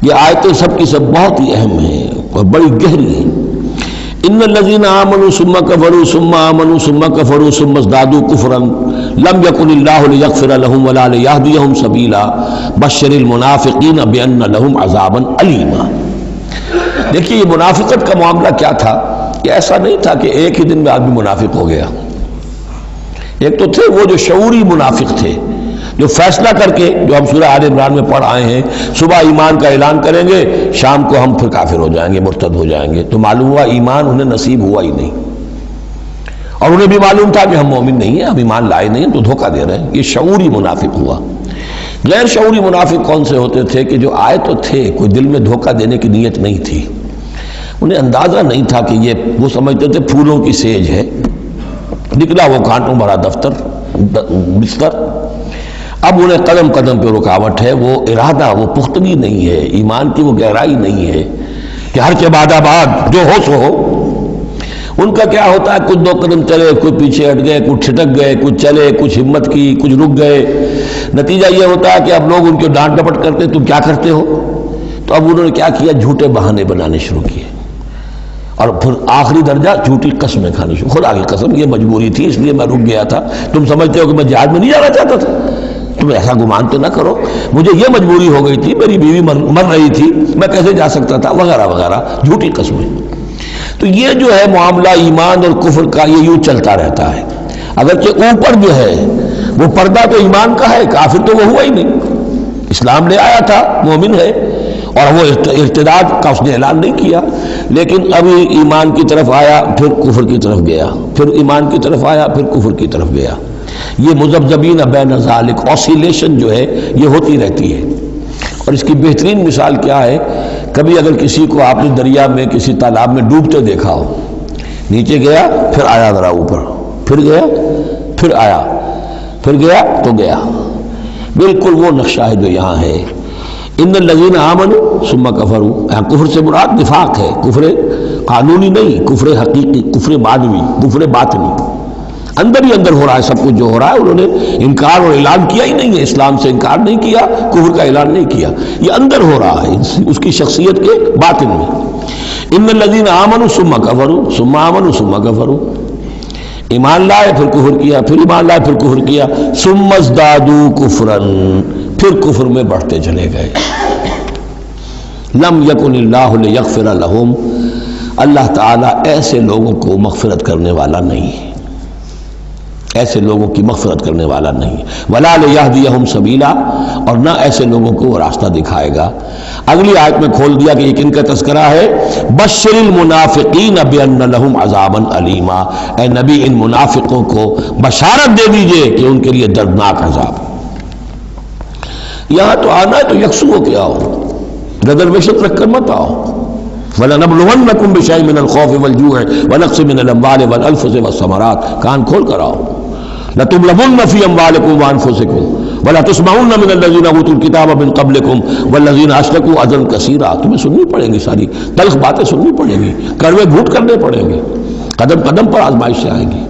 یہ آیتیں سب کی سب بہت ہی اہم ہیں اور بڑی گہری ہیں. ان الذين آمنوا ثم كفروا ثم آمنوا ثم كفروا ثم ازدادوا كفرا لم يكن الله ليغفر لهم ولا ليهديهم سبيلا بشر المنافقين بأن لهم عذابا أليما. دیکھیے یہ منافقت کا معاملہ کیا تھا. یہ ایسا نہیں تھا کہ ایک ہی دن میں آدمی منافق ہو گیا. ایک تو تھے وہ جو شعوری منافق تھے، جو فیصلہ کر کے، جو ہم سورہ آل عمران میں پڑھ آئے ہیں، صبح ایمان کا اعلان کریں گے، شام کو ہم پھر کافر ہو جائیں گے، مرتد ہو جائیں گے. تو معلوم ہوا ایمان انہیں نصیب ہوا ہی نہیں، اور انہیں بھی معلوم تھا کہ ہم مومن نہیں ہیں، ہم ایمان لائے نہیں ہیں، تو دھوکہ دے رہے ہیں. یہ شعوری منافق ہوا. غیر شعوری منافق کون سے ہوتے تھے؟ کہ جو آئے تو تھے، کوئی دل میں دھوکہ دینے کی نیت نہیں تھی، انہیں اندازہ نہیں تھا کہ یہ، وہ سمجھتے تھے پھولوں کی سیج ہے، نکلا وہ کانٹوں بھرا دفتر بستر. اب انہیں قدم قدم پہ رکاوٹ ہے، وہ ارادہ، وہ پختگی نہیں ہے، ایمان کی وہ گہرائی نہیں ہے کہ ہر کے بعد آباد جو ہو سو ہو. ان کا کیا ہوتا ہے، کچھ دو قدم چلے، کچھ پیچھے ہٹ گئے، کچھ چھٹک گئے، کچھ چلے، کچھ ہمت کی، کچھ رک گئے. نتیجہ یہ ہوتا ہے کہ اب لوگ ان کے ڈانٹ ڈپٹ کرتے تم کیا کرتے ہو. تو اب انہوں نے کیا کیا، جھوٹے بہانے بنانے شروع کیے، اور پھر آخری درجہ جھوٹی قسمیں کھانی شروع. خدا کی قسم یہ مجبوری تھی، اس لیے میں رک گیا تھا. تم سمجھتے ہو کہ میں جہاد میں نہیں جانا چاہتا تھا؟ تم ایسا گمان تو نہ کرو، مجھے یہ مجبوری ہو گئی تھی، میری بیوی مر رہی تھی، میں کیسے جا سکتا تھا، وغیرہ وغیرہ جھوٹی قسمیں. تو یہ جو ہے معاملہ ایمان اور کفر کا، یہ یوں چلتا رہتا ہے. اگرچہ اوپر جو ہے وہ پردہ تو ایمان کا ہے، کافر تو وہ ہوا ہی نہیں. اسلام لے آیا تھا، مومن ہے، اور وہ ارتداد کا اس نے اعلان نہیں کیا، لیکن ابھی ایمان کی طرف آیا، پھر کفر کی طرف گیا، پھر ایمان کی طرف آیا، پھر کفر کی طرف گیا. یہ مذبذبین بین ذالک، آسیلیشن جو ہے یہ ہوتی رہتی ہے. اور اس کی بہترین مثال کیا ہے، کبھی اگر کسی کو آپ نے دریا میں، کسی تالاب میں ڈوبتے دیکھا ہو، نیچے گیا پھر آیا ذرا اوپر، پھر گیا پھر آیا، پھر گیا تو گیا. بالکل وہ نقشہ ہے جو یہاں ہے. ان الذین آمنوا ثم کفروا، یہاں کفر سے مراد نفاق ہے، کفر قانونی نہیں، کفر حقیقی، کفر معنوی، کفر باطنی. اندر ہی اندر ہو رہا ہے سب کچھ جو ہو رہا ہے. انہوں نے انکار اور اعلان کیا ہی نہیں ہے، اسلام سے انکار نہیں کیا، کفر کا اعلان نہیں کیا، یہ اندر ہو رہا ہے اس کی شخصیت کے باطن میں. ان الذین آمنوا ثم کفروا ثم آمنوا ثم کفروا، ایمان لائے پھر کفر کیا، پھر ایمان لائے پھر کفر کیا. ثم ازدادوا کفرا، پھر کفر میں بڑھتے چلے گئے. لم یکن اللہ لیغفر لہم، اللہ تعالیٰ ایسے لوگوں کو مغفرت کرنے والا نہیں ہے، ایسے لوگوں کی مغفرت کرنے والا نہیں. ولا لیہدیہم سبیلا، اور نہ ایسے لوگوں کو وہ راستہ دکھائے گا. اگلی آیت میں کھول دیا کہ یہ کن کا تذکرہ ہے. بشر المنافقین بان لہم عذابا علیما، اے نبی ان منافقوں کو بشارت دے دیجئے کہ ان کے لیے دردناک عذاب. یہاں تو آنا ہے تو یکسو ہو کے آؤ، ریزرویشن رکھ کر مت آؤ. وَلَنَبْلُوَنَّكُمْ بِشَيْءٍ مِّنَ الْخَوْفِ وَالْجُوعِ وَنَقْصٍ مِّنَ الْأَمْوَالِ وَالْأَنفُسِ وَالثَّمَرَاتِ. کان کھول کر آؤ. لَتُبْلَوُنَّ فِي أَمْوَالِكُمْ وَأَنفُسِكُمْ وَلَتُسْمَعُنَّ مِنَ الَّذِينَ أُوتُوا الْكِتَابَ مِن قَبْلِكُمْ وَالَّذِينَ أَشْرَكُوا أَذًى كَثِيرًا. تمہیں سننی پڑیں گی، ساری تلخ باتیں سننی پڑیں گی، کڑوے گھونٹ کرنے پڑیں گے، قدم قدم پر آزمائشیں آئیں گی.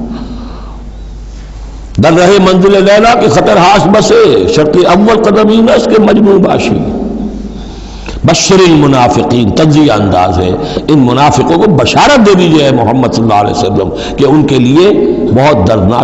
در رہے منزل لیلا کے خطر ہاس بسے، شرط اول قدمی نہ اس کے مجموع باشی. بشر المنافقین، تجزیہ انداز ہے. ان منافقوں کو بشارت دے دیجئے محمد صلی اللہ علیہ وسلم کہ ان کے لیے بہت دردناک